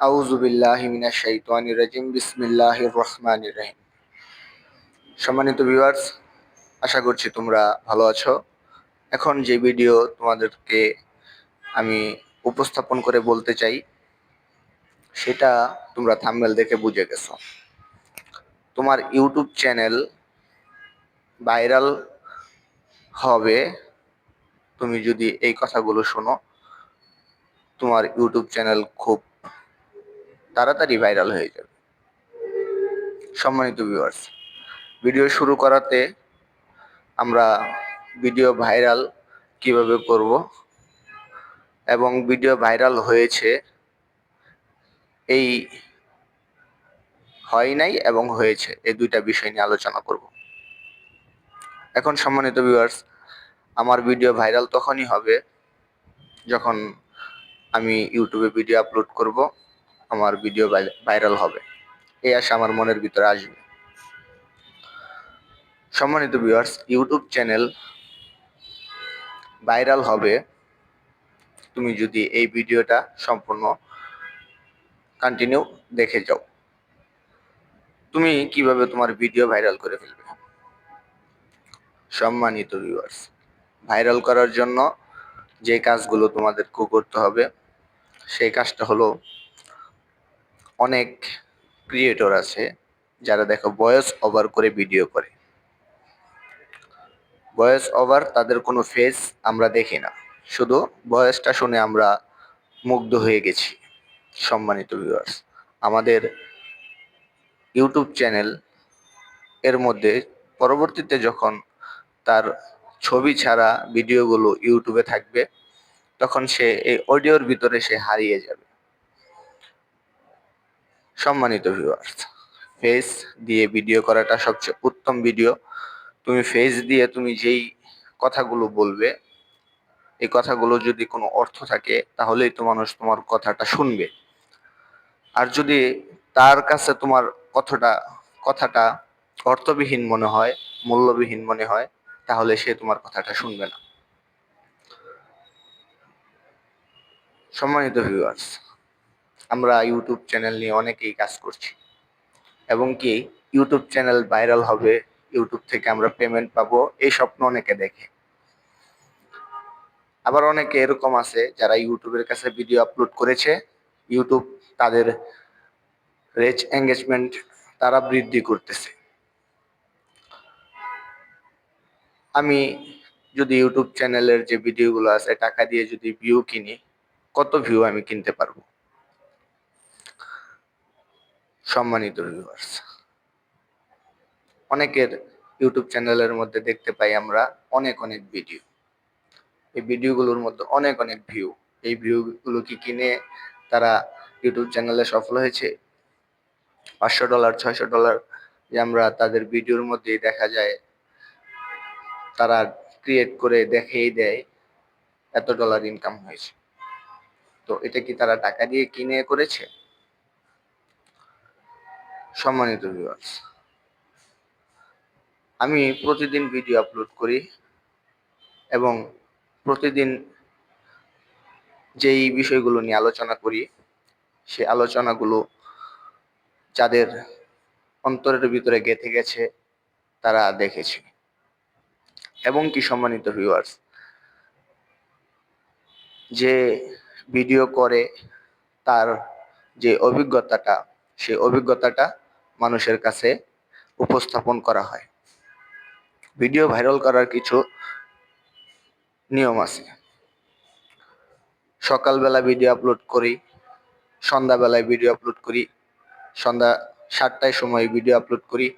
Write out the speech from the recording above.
আউযু বিল্লাহি মিনাশ শাইতানির রাজিম। বিসমিল্লাহির রহমানির রহিম। সম্মানিত ভিউয়ার্স, আশা করছি তোমরা ভালো আছো। এখন যে ভিডিও তোমাদেরকে আমি উপস্থাপন করে বলতে চাই, সেটা তোমরা থাম্বনেল দেখে বুঝে গেছো। তোমার ইউটিউব চ্যানেল ভাইরাল হবে তুমি যদি এই কথাগুলো শোনো। তোমার ইউটিউব চ্যানেল খুব তাড়াতাড়ি ভাইরাল হয়ে যাবে। সম্মানিত ভিউয়ার্স, ভিডিও শুরু করাতে আমরা ভিডিও ভাইরাল কিভাবে করব এবং ভিডিও ভাইরাল হয়েছে, এই হয় নাই এবং হয়েছে, এই দুইটা বিষয় নিয়ে আলোচনা করব। এখন সম্মানিত ভিউয়ার্স, আমার ভিডিও ভাইরাল তখনই হবে যখন আমি ইউটিউবে ভিডিও আপলোড করব, আমার ভিডিও ভাইরাল হবে, এই আশা আমার মনের ভিতরে আসবে। সম্মানিত ভিউয়ার্স, ইউটিউব চ্যানেল ভাইরাল হবে তুমি যদি এই ভিডিওটা সম্পূর্ণ কন্টিনিউ দেখে যাও। তুমি কিভাবে তোমার ভিডিও ভাইরাল করে ফেলবে? সম্মানিত ভিউয়ার্স, ভাইরাল করার জন্য যে কাজগুলো তোমাদেরকে করতে হবে, সেই কাজটা হলো, অনেক ক্রিয়েটর আছে যারা দেখো ভয়েস ওভার করে ভিডিও করে। ভয়েস ওভার, তাদের কোনো ফেস আমরা দেখি না, শুধু ভয়েসটা শুনে আমরা মুগ্ধ হয়ে গেছি। সম্মানিত ভিউয়ার্স, আমাদের ইউটিউব চ্যানেল এর মধ্যে পরবর্তীতে যখন তার ছবি ছাড়া ভিডিওগুলো ইউটিউবে থাকবে, তখন সে এই অডিওর ভিতরে সে হারিয়ে যাবে। সম্মানিত ভিউয়ার্স, ফেস দিয়ে ভিডিও করাটা সবচেয়ে উত্তম ভিডিও। তুমি ফেস দিয়ে তুমি যেই কথাগুলো বলবে, এই কথাগুলো যদি কোনো অর্থ থাকে, তাহলেই তো মানুষ তোমার কথাটা শুনবে। আর যদি তার কাছে তোমার কথাটা কথাটা অর্থবিহীন মনে হয়, মূল্যবিহীন মনে হয়, তাহলে সে তোমার কথাটা শুনবে না। সম্মানিত ভিউয়ার্স, আমরা ইউটিউব চ্যানেল নিয়ে অনেকেই কাজ করছি, এবং কি ইউটিউব চ্যানেল ভাইরাল হবে, ইউটিউব থেকে আমরা পেমেন্ট পাবো, এই স্বপ্ন অনেকে দেখে। আবার অনেকে এরকম আছে যারা ইউটিউবের কাছে ভিডিও আপলোড করেছে, ইউটিউব তাদের রিচ এঙ্গেজমেন্ট তারা বৃদ্ধি করতেছে। আমি যদি ইউটিউব চ্যানেলের যে ভিডিওগুলো আছে টাকা দিয়ে যদি ভিউ কিনি, কত ভিউ আমি কিনতে পারবো? সম্মানিত ভিউয়ার্স, অনেকের ইউটিউব চ্যানেলের মধ্যে দেখতে পাই আমরা অনেক অনেক ভিডিও, এই ভিডিওগুলোর মধ্যে অনেক অনেক ভিউ। এই ভিউগুলো কি কিনে তারা ইউটিউব চ্যানেলে সফল হয়েছে? $500, $600 যে আমরা তাদের ভিডিওর মধ্যেই দেখা যায় তারা ক্রিয়েট করে দেখিয়ে দেয় এত ডলার ইনকাম হয়েছে। তো এটা কি তারা টাকা দিয়ে কিনে করেছে? সম্মানিত ভিউয়ার্স, আমি প্রতিদিন ভিডিও আপলোড করি এবং প্রতিদিন যেই বিষয়গুলো নিয়ে আলোচনা করি, সেই আলোচনাগুলো যাদের অন্তরের ভিতরে গেঁথে গেছে তারা দেখেছে। এবং কি সম্মানিত ভিউয়ার্স, যে ভিডিও করে তার যে অভিজ্ঞতাটা, সেই অভিজ্ঞতাটা মানুষের কাছে উপস্থাপন করা হয়। ভিডিও ভাইরাল করার কিছু নিয়ম আছে। সকালবেলা ভিডিও আপলোড করি, সন্ধ্যাবেলায় ভিডিও আপলোড করি, সন্ধ্যা 7টায় সময় ভিডিও আপলোড করি,